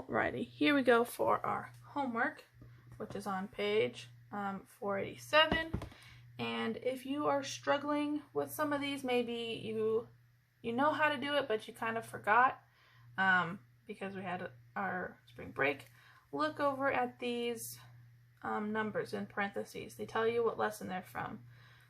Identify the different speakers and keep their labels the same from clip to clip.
Speaker 1: Alrighty, here we go for our homework, which is on page 487. And if you are struggling with some of these, maybe you know how to do it, but you kind of forgot because we had our spring break, look over at these numbers in parentheses. They tell you what lesson they're from.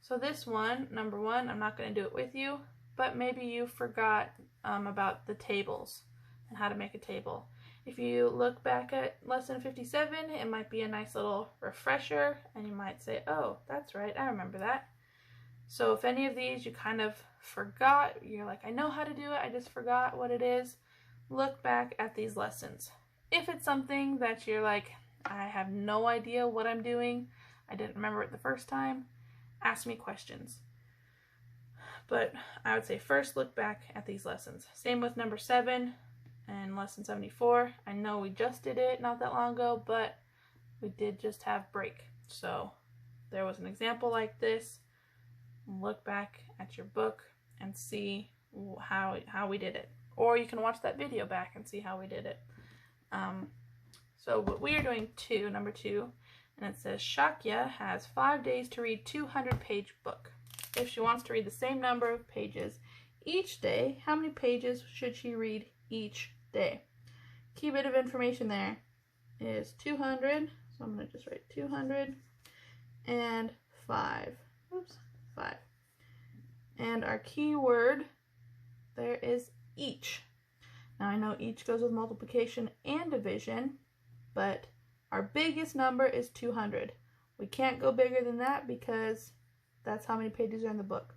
Speaker 1: So this one, number 1, I'm not going to do it with you, but maybe you forgot about the tables and how to make a table. If you look back at lesson 57, it might be a nice little refresher, and you might say, oh, that's right, I remember that. So if any of these you kind of forgot, you're like, I know how to do it, I just forgot what it is, look back at these lessons. If it's something that you're like, I have no idea what I'm doing, I didn't remember it the first time, ask me questions. But I would say first look back at these lessons. Same with number 7 and lesson 74. I know we just did it not that long ago, but we did just have break. So there was an example like this. Look back at your book and see how we did it. Or you can watch that video back and see how we did it. So what we are doing number 2, and it says Shakya has 5 days to read 200-page book. If she wants to read the same number of pages each day, how many pages should she read each day? Key bit of information there is 200, so I'm going to just write 200 and 5. Oops, 5. And our key word there is each. Now I know each goes with multiplication and division, but our biggest number is 200. We can't go bigger than that because that's how many pages are in the book.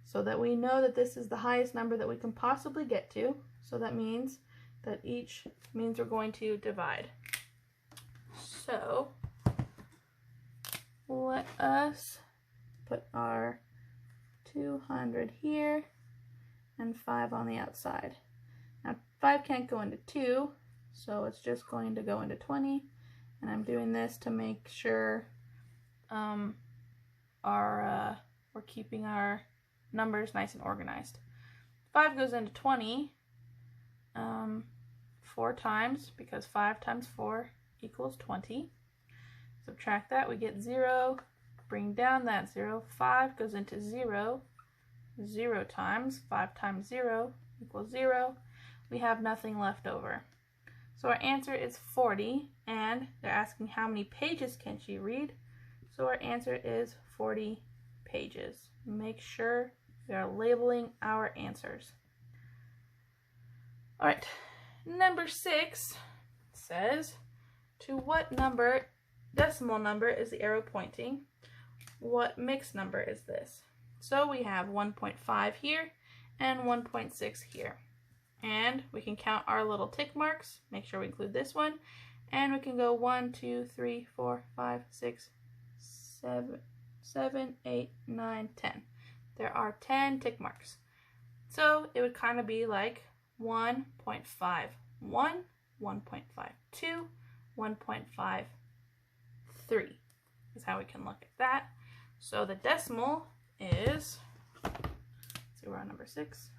Speaker 1: So that we know that this is the highest number that we can possibly get to. So that means that each means we're going to divide. So let us put our 200 here and 5 on the outside. Now 5 can't go into 2, so it's just going to go into 20. And I'm doing this to make sure we're keeping our numbers nice and organized. 5 goes into 20 4 times, because 5 times 4 equals 20. Subtract that, we get 0. Bring down that 0. 5 goes into 0 0 times. 5 times 0 equals 0. We have nothing left over. So our answer is 40, and they're asking how many pages can she read. So our answer is 40 pages. Make sure we are labeling our answers. All right, number 6 says, to what decimal number is the arrow pointing? What mixed number is this? So we have 1.5 here and 1.6 here. And we can count our little tick marks, make sure we include this one, and we can go 1, 2, 3, 4, 5, 6, 7, 8, 9, 10. There are 10 tick marks. So it would kind of be like 1.51, 1.52, 1.53 is how we can look at that. So the decimal is, let's see, we're on number 6.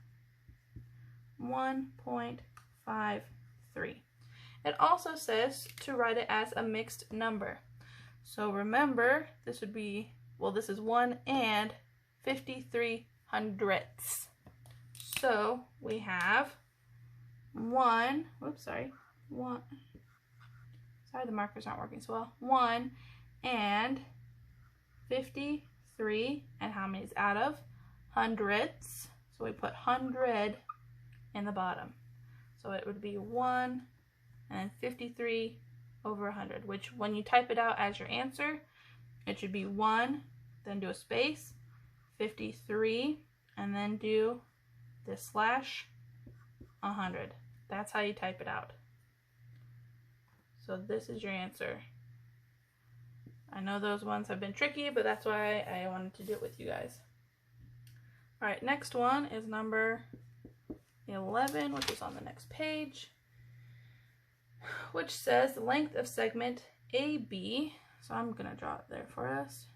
Speaker 1: 1.53. It also says to write it as a mixed number. So remember, this would be, well, this is 1 and 53 hundredths. So we have 1, sorry, the markers aren't working so well. 1 and 53, and how many is out of? Hundredths. So we put 100 in the bottom. So it would be 1 and 53 over 100, which when you type it out as your answer, it should be 1, then do a space, 53, and then do this slash 100. That's how you type it out. So this is your answer. I know those ones have been tricky, but that's why I wanted to do it with you guys. All right, next one is number 11, which is on the next page, which says the length of segment AB. So I'm going to draw it there for us.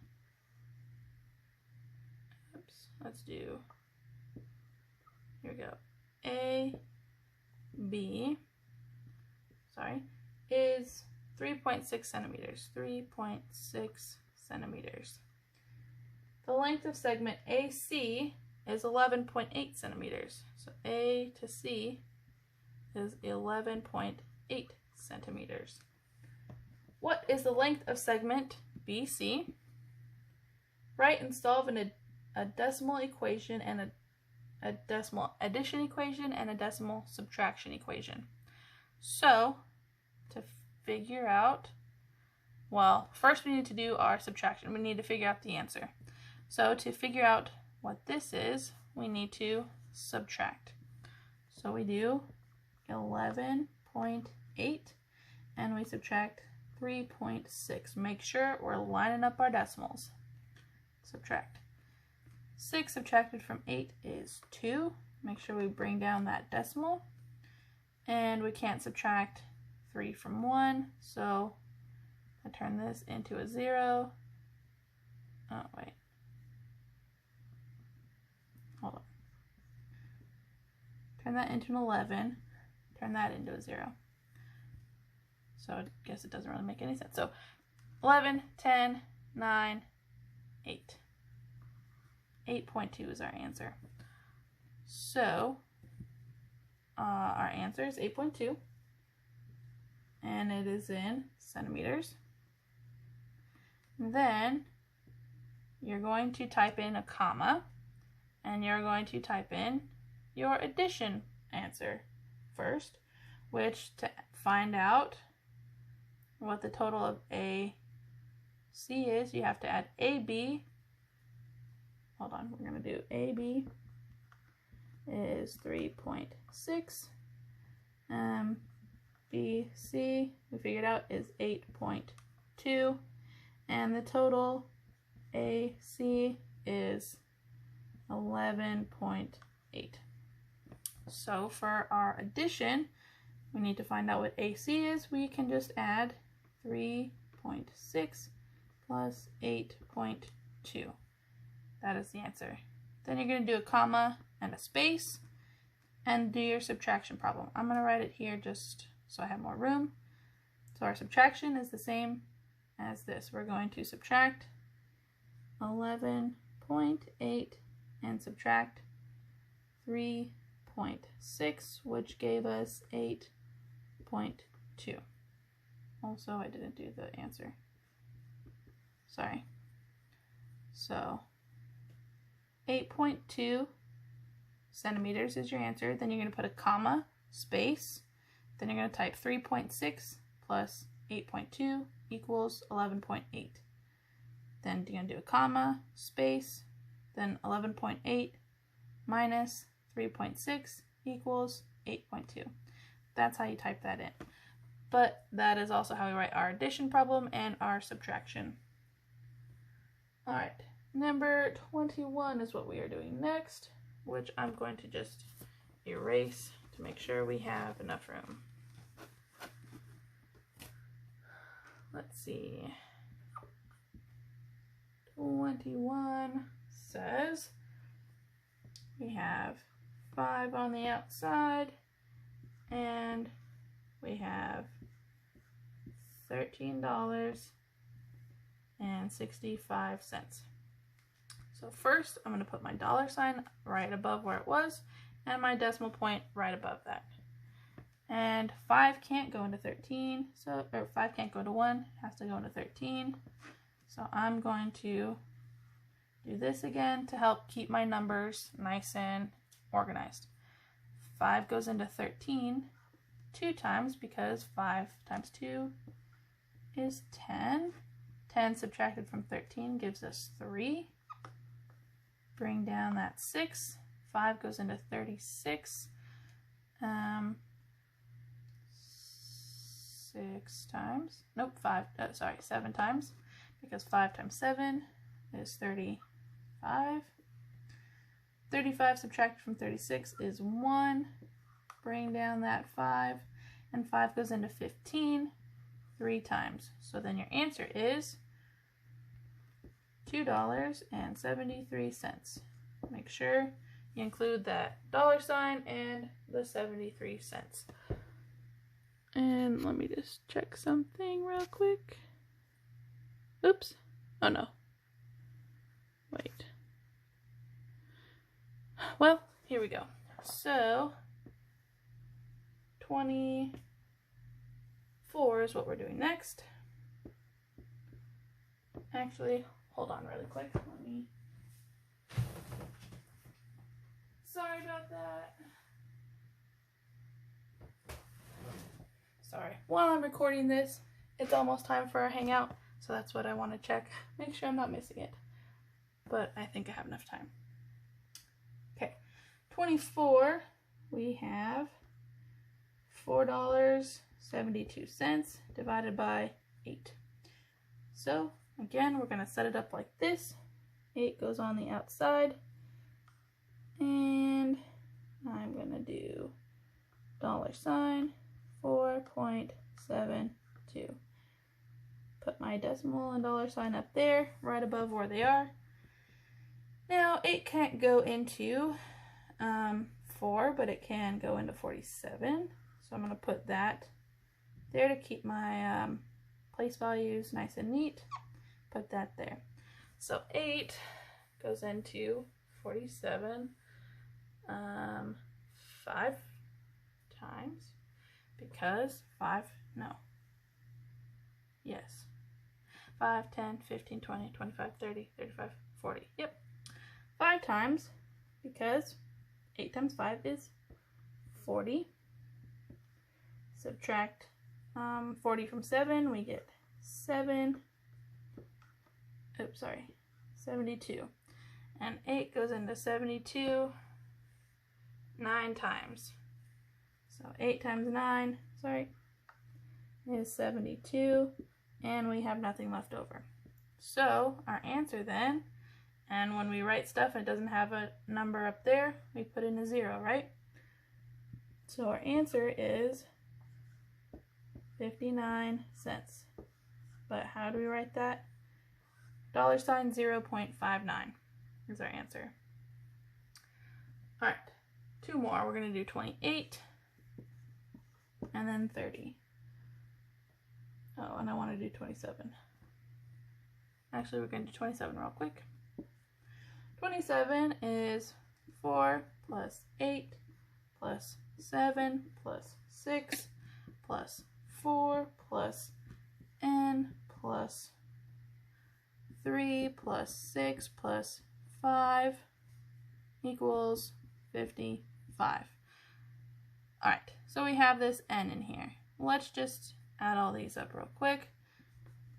Speaker 1: Oops, let's do, here we go, AB 3.6 centimeters. 3.6 centimeters. The length of segment AC is 11.8 centimeters. So A to C is 11.8 centimeters. What is the length of segment BC? Write and solve a decimal equation and a decimal addition equation and a decimal subtraction equation. So, to figure out, well, first we need to do our subtraction. We need to figure out the answer. So to figure out what this is, we need to subtract. So we do 11.8 and we subtract 3.6. Make sure we're lining up our decimals. Subtract. 6 subtracted from 8 is 2. Make sure we bring down that decimal. And we can't subtract 3 from 1, so I turn this into a 0. Oh, wait. Hold on. Turn that into an 11. Turn that into a 0. So I guess it doesn't really make any sense. So 11, 10, 9, 8. 8.2 is our answer. So our answer is 8.2. And it is in centimeters. Then you're going to type in a comma. And you're going to type in your addition answer first, which to find out what the total of AC is, you have to add AB. Hold on, we're going to do AB is 3.6. BC, we figured out, is 8.2. And the total AC is 11.8. So for our addition, we need to find out what AC is. We can just add 3.6 plus 8.2. That is the answer. Then you're going to do a comma and a space and do your subtraction problem. I'm going to write it here just so I have more room. So our subtraction is the same as this. We're going to subtract 11.8 and subtract 3.6, which gave us 8.2. Also, I didn't do the answer. Sorry. So 8.2 centimeters is your answer. Then you're going to put a comma, space. Then you're going to type 3.6 plus 8.2 equals 11.8. Then you're going to do a comma, space, then 11.8 minus 3.6 equals 8.2. That's how you type that in. But that is also how we write our addition problem and our subtraction. Alright, number 21 is what we are doing next, which I'm going to just erase to make sure we have enough room. Let's see. 21 says we have 5 on the outside and we have $13.65. So first I'm going to put my dollar sign right above where it was and my decimal point right above that. And 5 can't go into 13, so, or 5 can't go into 1, it has to go into 13. So I'm going to do this again to help keep my numbers nice and organized. 5 goes into 13 2 times because 5 times 2 is 10. 10 subtracted from 13 gives us 3. Bring down that 6. 5 goes into 36. 6 times. Nope, 7 times. Because 5 times 7 is 35. 35 subtracted from 36 is 1. Bring down that 5. And 5 goes into 15 3 times. So then your answer is $2.73. Make sure you include that dollar sign and the 73 cents. And Let me just check something real quick. Oops. Oh no. Wait. Well, here we go. So 24 is what we're doing next. Actually, hold on really quick. Sorry about that. Sorry. While I'm recording this, it's almost time for our hangout, so that's what I want to check. Make sure I'm not missing it. But I think I have enough time. Okay. 24, we have $4.72 divided by 8. So, again, we're going to set it up like this. 8 goes on the outside. And I'm going to do $4.72. Put my decimal and dollar sign up there, right above where they are. Now, 8 can't go into 4, but it can go into 47. So I'm going to put that there to keep my place values nice and neat. Put that there. So 8 goes into 47 5 times, because 5, no. Yes. 5, 10, 15, 20, 25, 30, 35, 40. Yep. 5 times, because 8 times 5 is 40. Subtract 40 from 7, we get 72. And 8 goes into 72 9 times. So 8 times 9, is 72, and we have nothing left over. So our answer then, and when we write stuff and it doesn't have a number up there, we put in a 0, right? So our answer is 59 cents. But how do we write that? $0.59 is our answer. All right, 2 more. We're going to do 28 and then 30. Oh, and I want to do 27. Actually, we're going to do 27 real quick. 27 is 4 plus 8 plus 7 plus 6 plus 4 plus n plus 3 plus 6 plus 5 equals 55. Alright, so we have this n in here. Let's just add all these up real quick.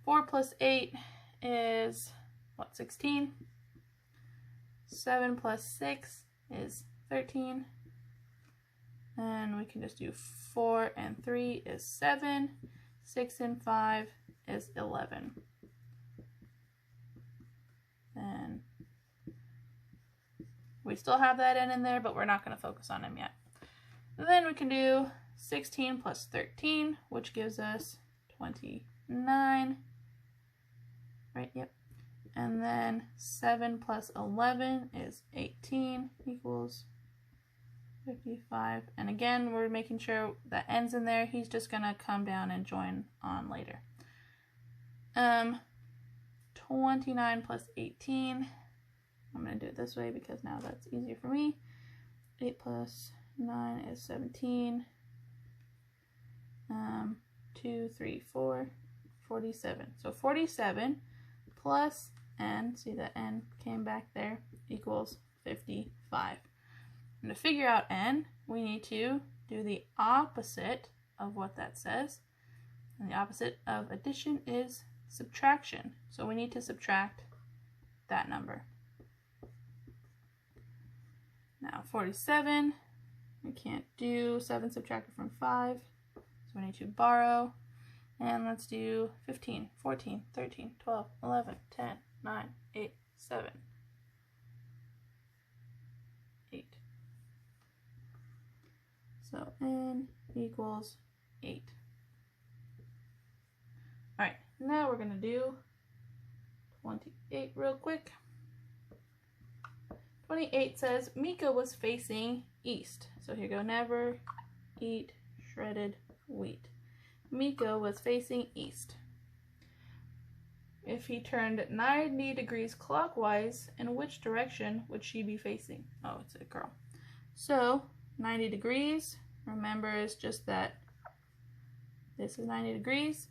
Speaker 1: 4 plus 8 is, what, 16? 7 plus 6 is 13. And we can just do 4 and 3 is 7. 6 and 5 is 11. And we still have that n in there, but we're not going to focus on him yet. And then we can do 16 plus 13, which gives us 29. Right, yep. And then 7 plus 11 is 18 equals 55. And again, we're making sure that n's in there. He's just going to come down and join on later. 29 plus 18. I'm going to do it this way because now that's easier for me. 8 plus 9 is 17. 2, 3, 4, 47. So 47 plus n, see that n came back there, equals 55. And to figure out n, we need to do the opposite of what that says. And the opposite of addition is subtraction. So we need to subtract that number. Now 47, we can't do 7 subtracted from 5, so we need to borrow. And let's do 15, 14, 13, 12, 11, 10, 9, 8, 7, 8. So n equals 8. Alright, now we're going to do 28 real quick. 28 says Mika was facing east. So here you go, never eat shredded wheat. Miko was facing east. If he turned 90 degrees clockwise, in which direction would she be facing? Oh, it's a girl. So 90 degrees, remember, is just that this is 90 degrees,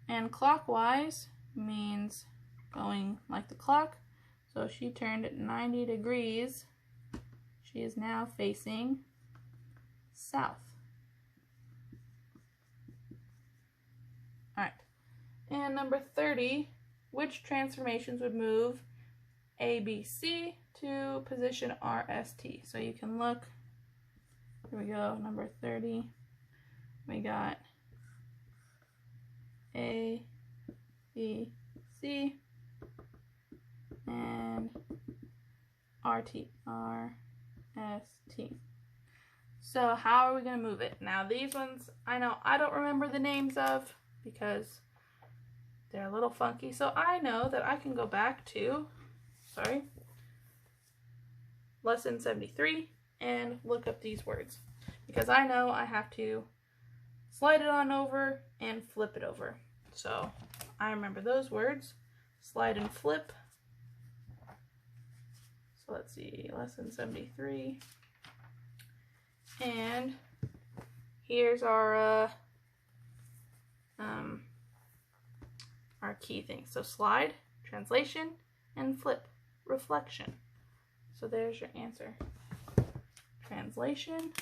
Speaker 1: and clockwise means going like the clock. So she turned 90 degrees. She is now facing south. All right. And number 30, which transformations would move ABC to position RST? So you can look. Here we go, number 30. We got A, B, C, and RT, RST. So how are we going to move it? Now these ones, I know I don't remember the names of because they're a little funky. So I know that I can go back to, lesson 73 and look up these words. Because I know I have to slide it on over and flip it over. So I remember those words, slide and flip. So let's see, lesson 73. And here's our key things. So slide, translation, and flip, reflection. So there's your answer. Translation.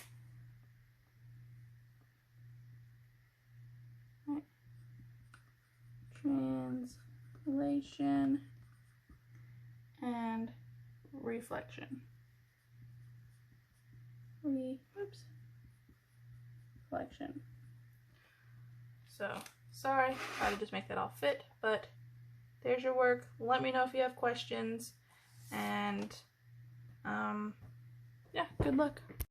Speaker 1: Right. Translation and reflection. Reflection. So, sorry, I had to just make that all fit, but there's your work. Let me know if you have questions, and yeah, good luck.